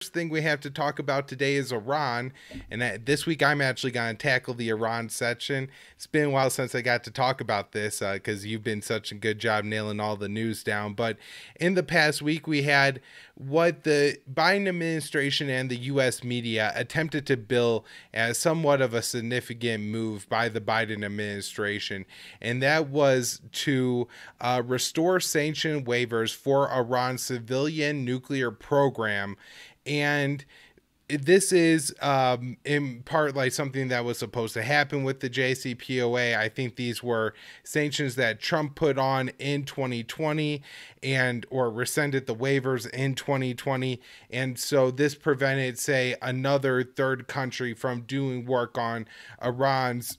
First thing we have to talk about today is Iran, and this week I'm actually going to tackle the Iran section. It's been a while since I got to talk about this because you've been such a good job nailing all the news down. But in the past week, we had what the Biden administration and the U.S. media attempted to bill as somewhat of a significant move by the Biden administration, and that was to restore sanction waivers for Iran's civilian nuclear program. And this is in part like something that was supposed to happen with the JCPOA. I think these were sanctions that Trump put on in 2020 and or rescinded the waivers in 2020. And so this prevented, say, another third country from doing work on Iran's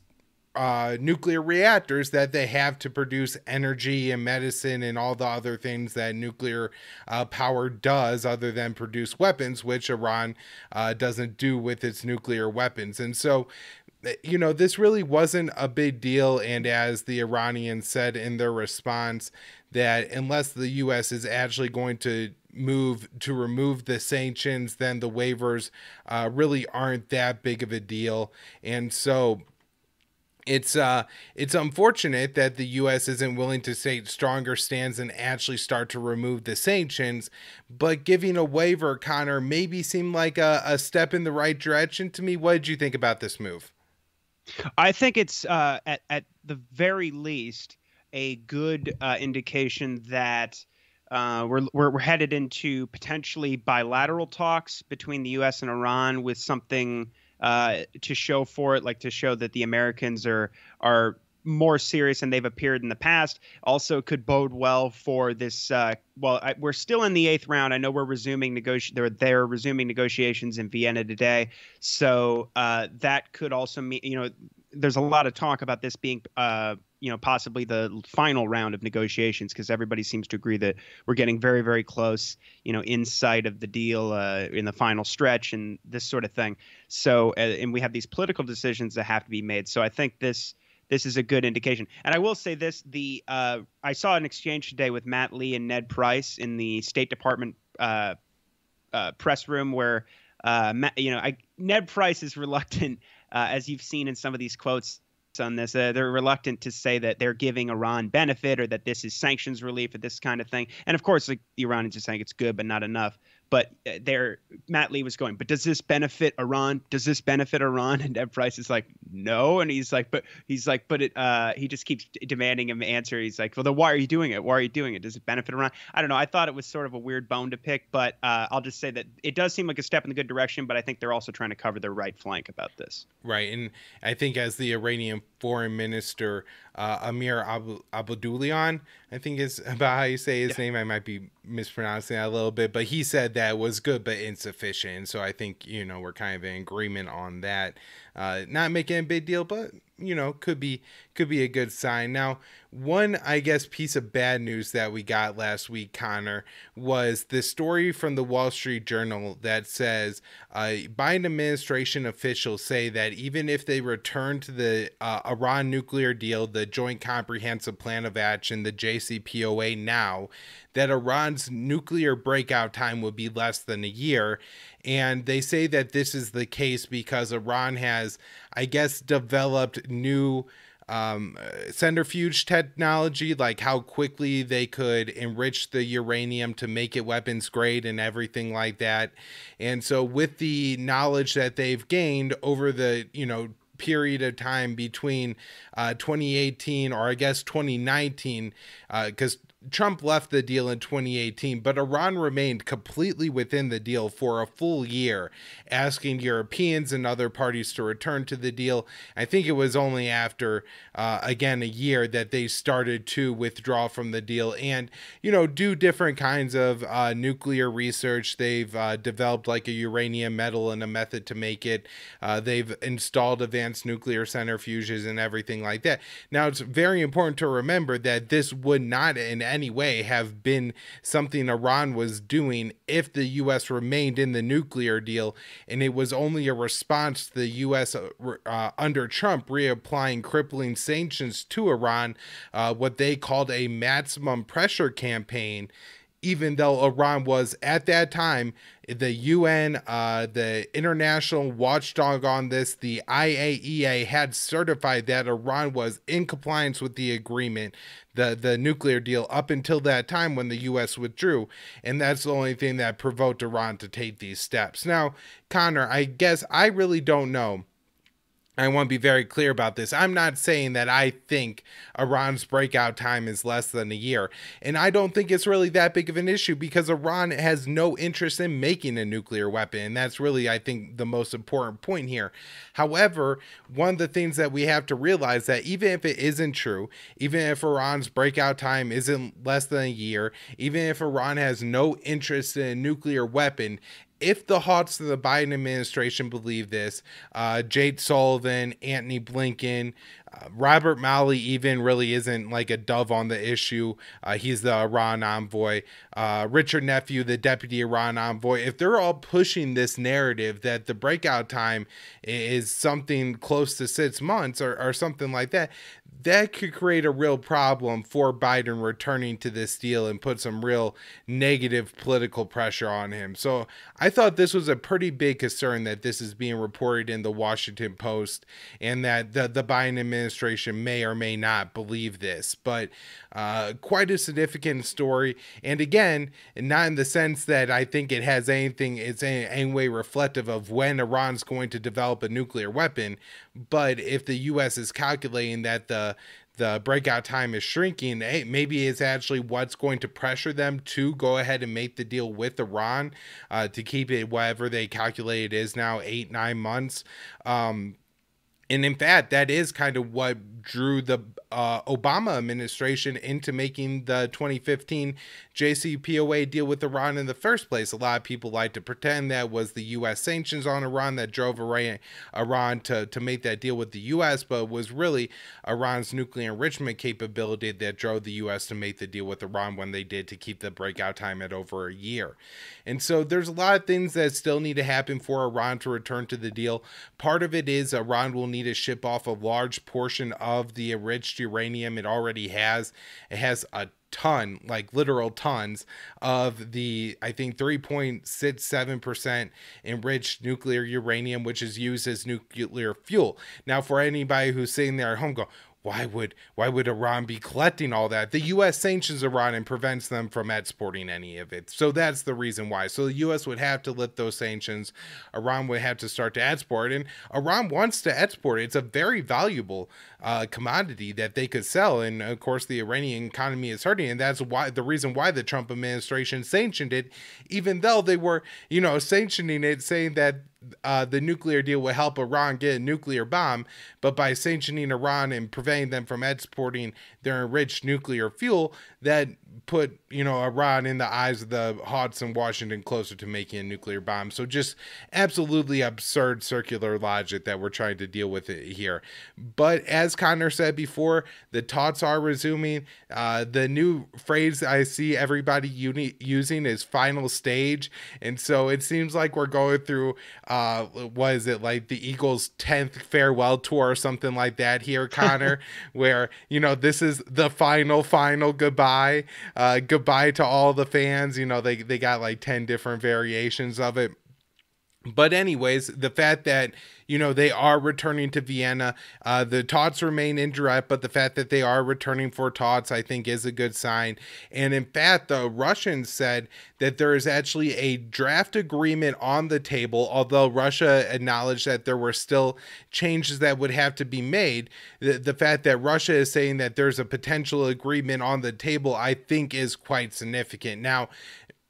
nuclear reactors that they have to produce energy and medicine and all the other things that nuclear power does other than produce weapons, which Iran doesn't do with its nuclear weapons. And so, you know, this really wasn't a big deal. And as the Iranians said in their response, that unless the U.S. is actually going to move to remove the sanctions, then the waivers really aren't that big of a deal. And so it's unfortunate that the U.S. isn't willing to take stronger stands and actually start to remove the sanctions, but giving a waiver, Connor, maybe seemed like a step in the right direction to me. What did you think about this move? I think it's at the very least a good indication that we're headed into potentially bilateral talks between the U.S. and Iran with something to show for it, like to show that the Americans are more serious than they've appeared in the past. Also could bode well for this. We're still in the eighth round. I know we're resuming they're resuming negotiations in Vienna today. So that could also mean, there's a lot of talk about this being, possibly the final round of negotiations, because everybody seems to agree that we're getting very, very close, inside of the deal in the final stretch and this sort of thing. So, and we have these political decisions that have to be made. So I think this is a good indication. And I will say this: I saw an exchange today with Matt Lee and Ned Price in the State Department press room, where Ned Price is reluctant, as you've seen in some of these quotes on this. They're reluctant to say that they're giving Iran benefit or that this is sanctions relief or this kind of thing. And of course, like, the Iranians are saying it's good, but not enough. But Matt Lee was going, but does this benefit Iran? Does this benefit Iran? And Ned Price is like, no. And he's like, but he just keeps demanding him answer. He's like, well, then why are you doing it? Why are you doing it? Does it benefit Iran? I don't know. I thought it was sort of a weird bone to pick, but I'll just say that it does seem like a step in the good direction, but I think they're also trying to cover their right flank about this. Right. And I think as the Iranian foreign minister, Amir Abdullahian, I think is about how you say his name. I might be mispronouncing that a little bit, but he said that was good but insufficient. So I think, we're kind of in agreement on that. Not making a big deal, but could be a good sign. Now, one, I guess, piece of bad news that we got last week, Connor, was the story from the Wall Street Journal that says Biden administration officials say that even if they return to the Iran nuclear deal, the Joint Comprehensive Plan of Action, the JCPOA now, that Iran's nuclear breakout time would be less than a year. And they say that this is the case because Iran has, I guess, developed new centrifuge technology, like how quickly they could enrich the uranium to make it weapons grade and everything like that. And so with the knowledge that they've gained over the, period of time between 2018 or I guess 2019, because Trump left the deal in 2018, but Iran remained completely within the deal for a full year, asking Europeans and other parties to return to the deal. I think it was only after, again, a year that they started to withdraw from the deal and, do different kinds of nuclear research. They've developed like a uranium metal and a method to make it. They've installed advanced nuclear centrifuges and everything like that. Now, it's very important to remember that this would not in any way have been something Iran was doing if the U.S. remained in the nuclear deal, and it was only a response to the U.S. Under Trump reapplying crippling sanctions to Iran, what they called a maximum pressure campaign, even though Iran was at that time the UN, the international watchdog on this, the IAEA, had certified that Iran was in compliance with the agreement, the nuclear deal, up until that time when the US withdrew. And that's the only thing that provoked Iran to take these steps. Now, Connor, I guess I really don't know. I want to be very clear about this. I'm not saying that I think Iran's breakout time is less than a year. And I don't think it's really that big of an issue because Iran has no interest in making a nuclear weapon. And that's really, I think, the most important point here. However, one of the things that we have to realize that even if it isn't true, even if Iran's breakout time isn't less than a year, even if Iran has no interest in a nuclear weapon, if the hawks of the Biden administration believe this, Jake Sullivan, Antony Blinken, Robert Malley even really isn't like a dove on the issue. He's the Iran envoy. Richard Nephew, the deputy Iran envoy. If they're all pushing this narrative that the breakout time is something close to 6 months or something like that, that could create a real problem for Biden returning to this deal and put some real negative political pressure on him. So I thought this was a pretty big concern that this is being reported in the Washington Post and that the Biden administration may or may not believe this. But quite a significant story. And again, not in the sense that I think it has anything, it's in any way reflective of when Iran's going to develop a nuclear weapon. But if the U.S. is calculating that the breakout time is shrinking, hey, maybe it's actually what's going to pressure them to go ahead and make the deal with Iran to keep it whatever they calculate it is now, 8-9 months. And in fact, that is kind of what drew the Obama administration into making the 2015 JCPOA deal with Iran in the first place. A lot of people like to pretend that was the U.S. sanctions on Iran that drove Iran to make that deal with the U.S., but it was really Iran's nuclear enrichment capability that drove the U.S. to make the deal with Iran when they did, to keep the breakout time at over a year. And so there's a lot of things that still need to happen for Iran to return to the deal. Part of it is Iran will need to ship off a large portion of the enriched uranium it already has. It has a ton, like literal tons of the, I think 3.67% enriched nuclear uranium, which is used as nuclear fuel. Now, for anybody who's sitting there at home go, why would Iran be collecting all that? The U.S. sanctions Iran and prevents them from exporting any of it. So that's the reason why. So the U.S. would have to lift those sanctions. Iran would have to start to export. And Iran wants to export. It's a very valuable commodity that they could sell. And of course, the Iranian economy is hurting. And that's why the reason why the Trump administration sanctioned it, even though they were, sanctioning it, saying that the nuclear deal will help Iran get a nuclear bomb, but by sanctioning Iran and preventing them from exporting their enriched nuclear fuel, that put, Iran in the eyes of the hawks in Washington closer to making a nuclear bomb. So just absolutely absurd circular logic that we're trying to deal with it here. But as Connor said before, the talks are resuming. The new phrase I see everybody using is final stage. And so it seems like we're going through, what is it, like the Eagles' 10th farewell tour or something like that here, Connor, where, this is the final goodbye. Goodbye to all the fans. They got like 10 different variations of it. But anyways, the fact that, they are returning to Vienna, the talks remain indirect, but the fact that they are returning for talks, I think, is a good sign. And in fact, the Russians said that there is actually a draft agreement on the table, although Russia acknowledged that there were still changes that would have to be made. The fact that Russia is saying that there's a potential agreement on the table, I think, is quite significant. Now,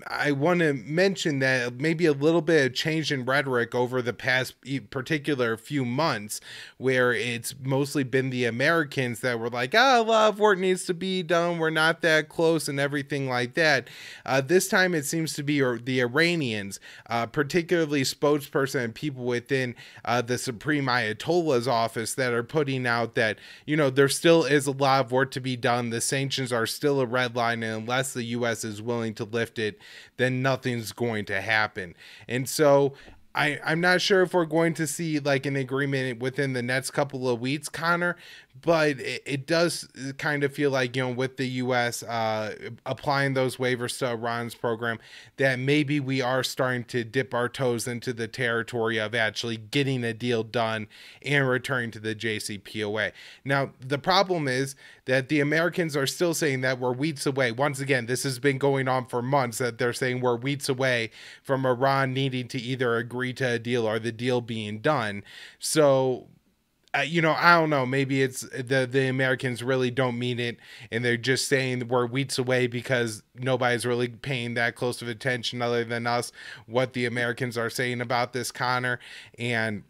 I want to mention that maybe a little bit of change in rhetoric over the past particular few months, where it's mostly been the Americans that were like, a lot of work needs to be done, we're not that close and everything like that. This time it seems to be the Iranians, particularly spokesperson and people within the Supreme Ayatollah's office, that are putting out that, there still is a lot of work to be done. The sanctions are still a red line, and unless the U.S. is willing to lift it, then nothing's going to happen. And so I'm not sure if we're going to see like an agreement within the next couple of weeks, Connor, but it does kind of feel like, with the U.S. Applying those waivers to Iran's program, that maybe we are starting to dip our toes into the territory of actually getting a deal done and returning to the JCPOA. Now, the problem is that the Americans are still saying that we're weeks away. Once again, this has been going on for months, that they're saying we're weeks away from Iran needing to either agree to a deal or the deal being done. So, I don't know, maybe it's the Americans really don't mean it, and they're just saying we're weeks away because nobody's really paying that close of attention other than us, what the Americans are saying about this, Connor. And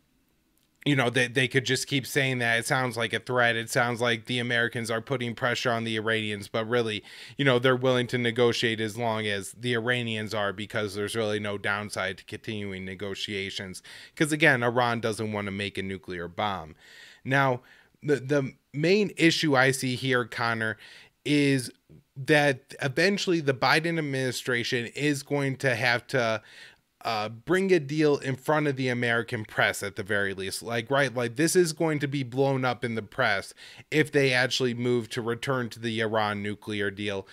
they could just keep saying that. It sounds like a threat. It sounds like the Americans are putting pressure on the Iranians, but really, they're willing to negotiate as long as the Iranians are, because there's really no downside to continuing negotiations. Because again, Iran doesn't want to make a nuclear bomb. Now, the main issue I see here, Connor, is that eventually the Biden administration is going to have to bring a deal in front of the American press at the very least. Like this is going to be blown up in the press if they actually move to return to the Iran nuclear deal,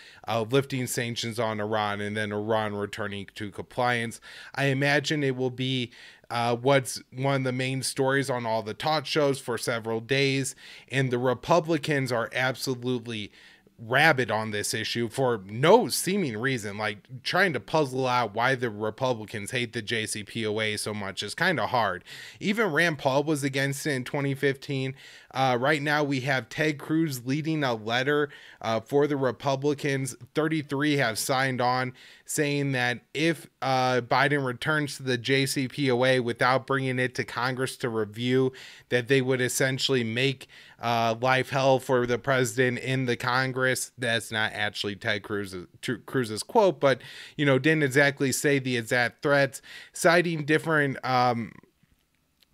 lifting sanctions on Iran and then Iran returning to compliance. I imagine it will be what's one of the main stories on all the talk shows for several days, and the Republicans are absolutely rabid on this issue for no seeming reason. Like, trying to puzzle out why the Republicans hate the JCPOA so much is kind of hard. Even Rand Paul was against it in 2015. Right now we have Ted Cruz leading a letter for the Republicans. 33 have signed on, saying that if Biden returns to the JCPOA without bringing it to Congress to review, that they would essentially make life hell for the president in the Congress. That's not actually Ted Cruz's quote, but didn't exactly say the exact threats, citing different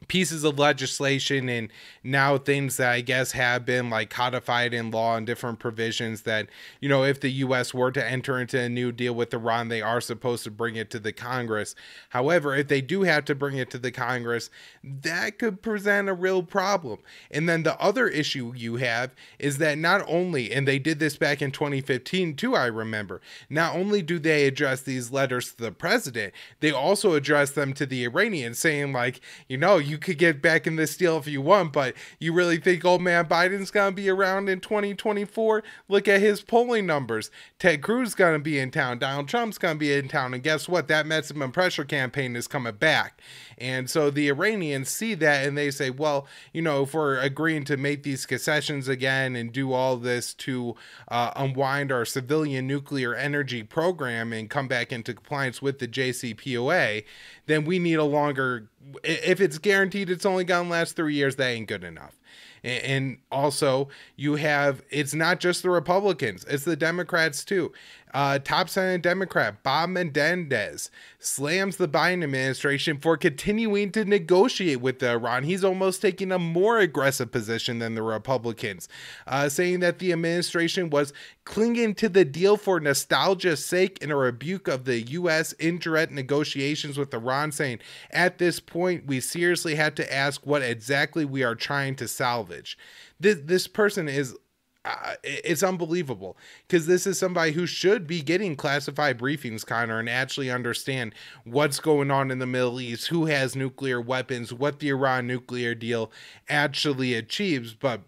pieces of legislation and now things that I guess have been like codified in law and different provisions that, if the U.S. were to enter into a new deal with Iran, they are supposed to bring it to the Congress. However, if they do have to bring it to the Congress, that could present a real problem. And then the other issue you have is that not only, and they did this back in 2015 too, I remember, not only do they address these letters to the president, they also address them to the Iranians, saying like, you could get back in this deal if you want, but you really think old man Biden's gonna be around in 2024? Look at his polling numbers. Ted Cruz gonna be in town, Donald Trump's gonna be in town, and guess what? That maximum pressure campaign is coming back. And so the Iranians see that and they say, well, if we're agreeing to make these concessions again and do all this to unwind our civilian nuclear energy program and come back into compliance with the JCPOA, then we need a longer, if it's guaranteed it's only gonna last 3 years, that ain't good enough. And also you have, it's not just the Republicans, it's the Democrats too. Top Senate Democrat Bob Menendez slams the Biden administration for continuing to negotiate with Iran. He's almost taking a more aggressive position than the Republicans, saying that the administration was clinging to the deal for nostalgia's sake, in a rebuke of the U.S. indirect negotiations with Iran, saying, at this point, we seriously had to ask what exactly we are trying to salvage. This person is it's unbelievable, because this is somebody who should be getting classified briefings, Connor, and actually understand what's going on in the Middle East, who has nuclear weapons, what the Iran nuclear deal actually achieves, but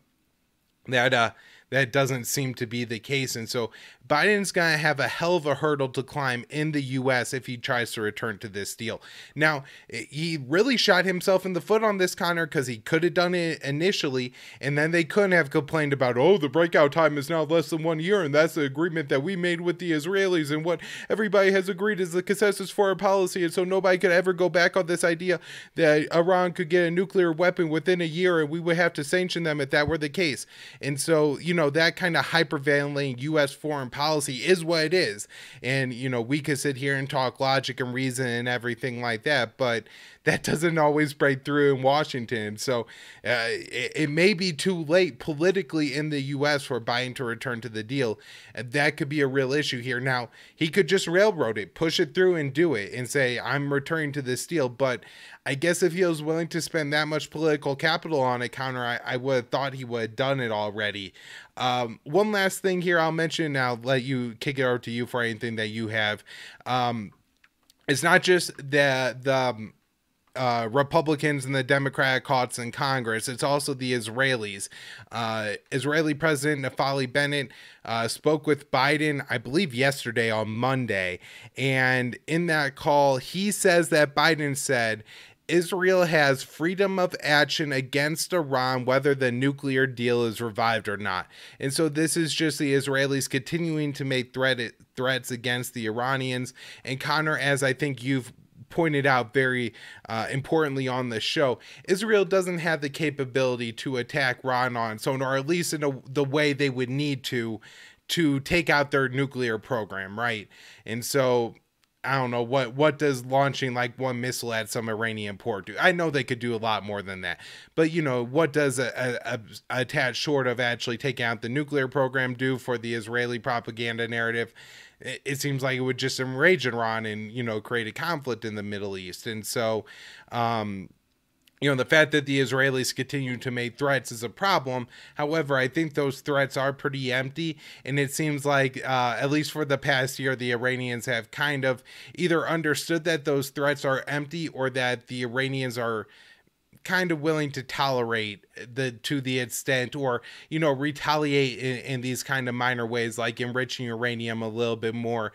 that doesn't seem to be the case. And so Biden's going to have a hell of a hurdle to climb in the U.S. if he tries to return to this deal. Now, he really shot himself in the foot on this, Connor, because he could have done it initially, and then they couldn't have complained about, oh, the breakout time is now less than 1 year, and that's the agreement that we made with the Israelis, and what everybody has agreed is the consensus for our policy, and so nobody could ever go back on this idea that Iran could get a nuclear weapon within a year, and we would have to sanction them if that were the case. And so, that kind of hyperventilating U.S. foreign policy is what it is. And, we could sit here and talk logic and reason and everything like that, but that doesn't always break through in Washington. So it may be too late politically in the U.S. for Biden to return to the deal. And that could be a real issue here. Now, he could just railroad it, push it through and do it and say, I'm returning to this deal. But I guess if he was willing to spend that much political capital on it, Connor, I would have thought he would have done it already. One last thing here I'll mention, I'll let you kick it over to you for anything that you have. It's not just the Republicans and the Democratic caucus in Congress. It's also the Israelis. Israeli President Naftali Bennett spoke with Biden, I believe yesterday on Monday. And in that call, he says that Biden said, Israel has freedom of action against Iran, whether the nuclear deal is revived or not. And so this is just the Israelis continuing to make threats against the Iranians. And Connor, as I think you've pointed out very importantly on the show, Israel doesn't have the capability to attack Iran on its own, or at least in the way they would need to take out their nuclear program, right? And so I don't know what does launching like one missile at some Iranian port do? I know they could do a lot more than that, but what does a attached short of actually taking out the nuclear program do for the Israeli propaganda narrative? It seems like it would just enrage Iran and create a conflict in the Middle East. And so the fact that the Israelis continue to make threats is a problem. However, I think those threats are pretty empty. And it seems like, at least for the past year, the Iranians have kind of either understood that those threats are empty, or that the Iranians are kind of willing to tolerate to the extent, or retaliate in these kind of minor ways, like enriching uranium a little bit more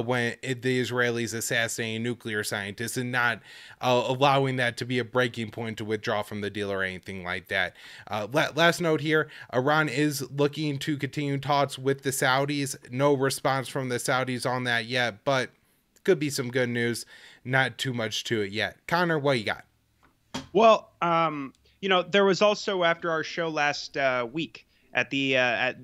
when the Israelis assassinate nuclear scientists, and not allowing that to be a breaking point to withdraw from the deal or anything like that. Last note here, Iran is looking to continue talks with the Saudis. No response from the Saudis on that yet, but could be some good news. Not too much to it yet. Connor, what you got? Well, there was also, after our show last week I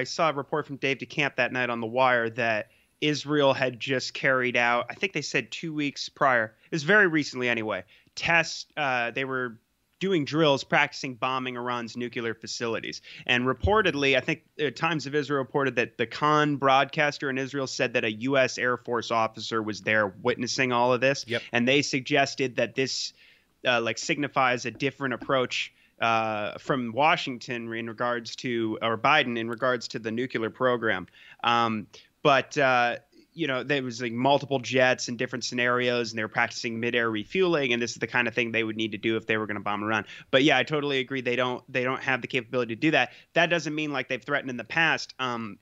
saw a report from Dave DeCamp that night on The Wire that Israel had just carried out, I think they said 2 weeks prior, it was very recently anyway, they were doing drills practicing bombing Iran's nuclear facilities. And reportedly, I think Times of Israel reported that the Khan broadcaster in Israel said that a U.S. Air Force officer was there witnessing all of this. Yep. And they suggested that this signifies a different approach from Washington in regards to, or Biden in regards to the nuclear program. But there was like multiple jets in different scenarios, and they were practicing midair refueling, and this is the kind of thing they would need to do if they were going to bomb Iran. But yeah, I totally agree. They don't have the capability to do that. That doesn't mean like they've threatened in the past. In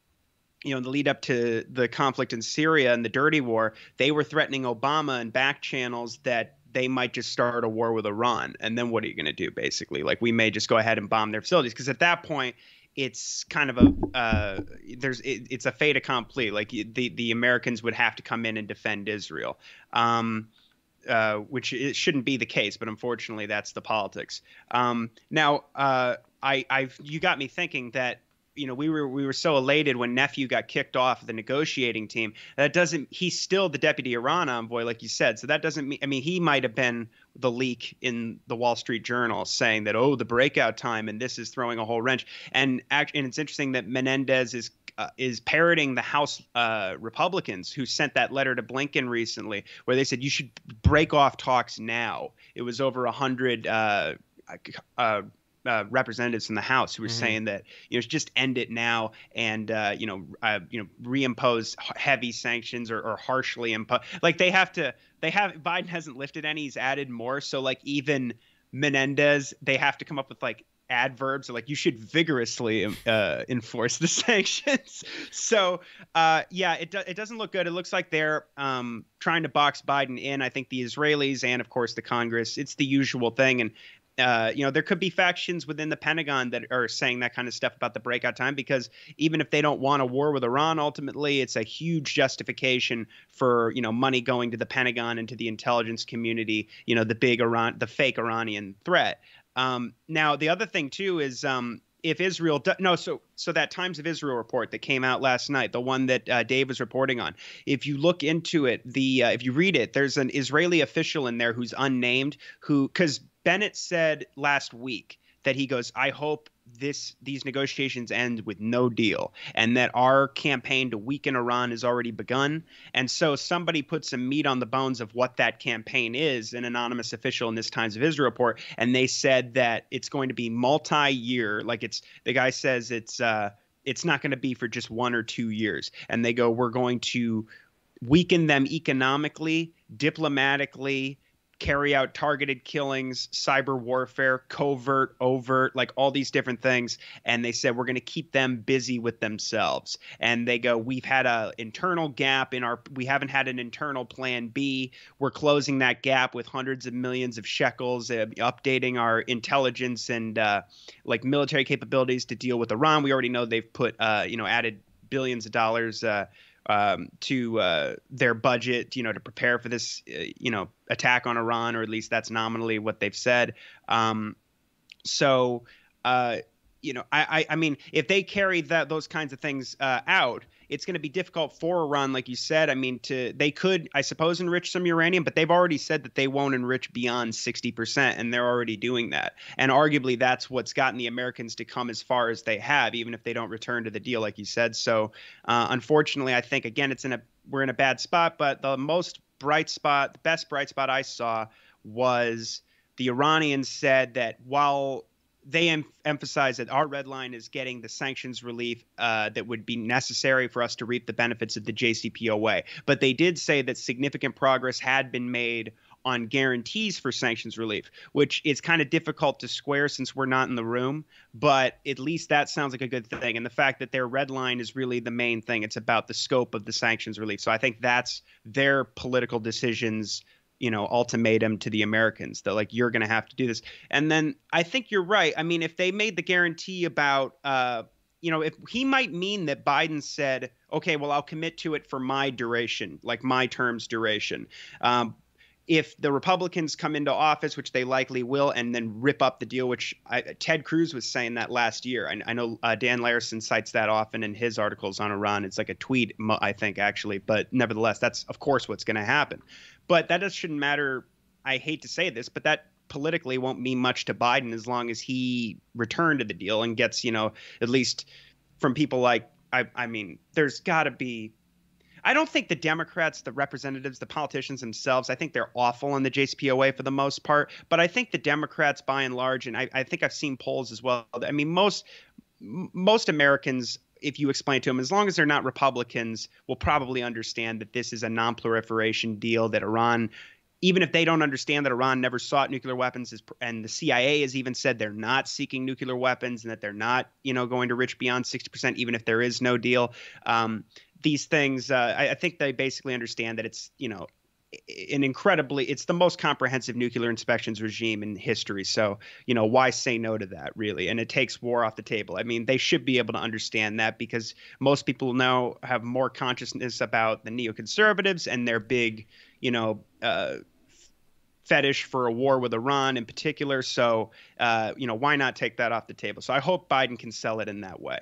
the lead up to the conflict in Syria and the dirty war, they were threatening Obama and back channels that they might just start a war with Iran. And then what are you going to do, basically? Like, we may just go ahead and bomb their facilities. Because at that point, it's kind of it's a fait accompli. Like, the Americans would have to come in and defend Israel, which it shouldn't be the case. But unfortunately, that's the politics. Now, you got me thinking that, we were so elated when Nephew got kicked off the negotiating team. He's still the deputy Iran envoy, like you said. So that doesn't mean, he might have been the leak in the Wall Street Journal saying that, the breakout time, and this is throwing a whole wrench. And it's interesting that Menendez is parroting the House Republicans who sent that letter to Blinken recently, where they said you should break off talks now. It was over 100 representatives in the House who were saying that just end it now, and reimpose heavy sanctions or harshly impose. Like, Biden hasn't lifted any, he's added more. So like, even Menendez, they have to come up with like adverbs, or like, you should vigorously enforce the sanctions. So it doesn't look good. It looks like they're trying to box Biden in. I think the Israelis and of course the Congress, it's the usual thing. And there could be factions within the Pentagon that are saying that kind of stuff about the breakout time, because even if they don't want a war with Iran, ultimately it's a huge justification for, money going to the Pentagon and to the intelligence community, the fake Iranian threat. Now, the other thing too is, if Israel no, so that Times of Israel report that came out last night, the one that Dave was reporting on, if you look into it, if you read it, there's an Israeli official in there who's unnamed, who, because Bennett said last week that he goes, I hope these negotiations end with no deal, and that our campaign to weaken Iran has already begun. And so somebody put some meat on the bones of what that campaign is, an anonymous official in this Times of Israel report, and they said that it's going to be multi-year. Like, the guy says it's not going to be for just 1 or 2 years. And they go, we're going to weaken them economically, diplomatically, carry out targeted killings, cyber warfare, covert, overt, like all these different things. And they said, we're going to keep them busy with themselves. And they go, we've had an internal gap we haven't had an internal plan B. We're closing that gap with hundreds of millions of shekels, updating our intelligence and like military capabilities to deal with Iran. We already know they've put, added billions of dollars to their budget, to prepare for this, attack on Iran, or at least that's nominally what they've said. I mean, if they carry those kinds of things out, it's going to be difficult for Iran, like you said. I mean, they could, I suppose, enrich some uranium, but they've already said that they won't enrich beyond 60%, and they're already doing that. And arguably, that's what's gotten the Americans to come as far as they have, even if they don't return to the deal, like you said. So, unfortunately, I think again, we're in a bad spot. But the best bright spot I saw was the Iranians said that while they emphasize that our red line is getting the sanctions relief that would be necessary for us to reap the benefits of the JCPOA. But they did say that significant progress had been made on guarantees for sanctions relief, which is kind of difficult to square since we're not in the room. But at least that sounds like a good thing. And the fact that their red line is really the main thing. It's about the scope of the sanctions relief. So I think that's their political decisions, ultimatum to the Americans, that like, you're going to have to do this. And then I think you're right. I mean, if they made the guarantee about, if he might mean that Biden said, okay, well, I'll commit to it for my duration, like my term's duration. If the Republicans come into office, which they likely will, and then rip up the deal, which Ted Cruz was saying that last year. I know Dan Larson cites that often in his articles on Iran. It's like a tweet, I think, actually. But nevertheless, that's, of course, what's going to happen. But that just shouldn't matter. I hate to say this, but that politically won't mean much to Biden as long as he returned to the deal and gets, at least from people like, I mean, there's got to be. I don't think the Democrats, the representatives, the politicians themselves, I think they're awful in the JCPOA for the most part. But I think the Democrats, by and large, and I think I've seen polls as well. I mean, most Americans, if you explain to them, as long as they're not Republicans, will probably understand that this is a non-proliferation deal, that Iran, even if they don't understand that Iran never sought nuclear weapons, and the CIA has even said they're not seeking nuclear weapons and that they're not, going to reach beyond 60%, even if there is no deal. These things, I think they basically understand that it's, it's the most comprehensive nuclear inspections regime in history. So, why say no to that, really? And it takes war off the table. I mean, they should be able to understand that, because most people now have more consciousness about the neoconservatives and their big, fetish for a war with Iran in particular. So, why not take that off the table? So I hope Biden can sell it in that way.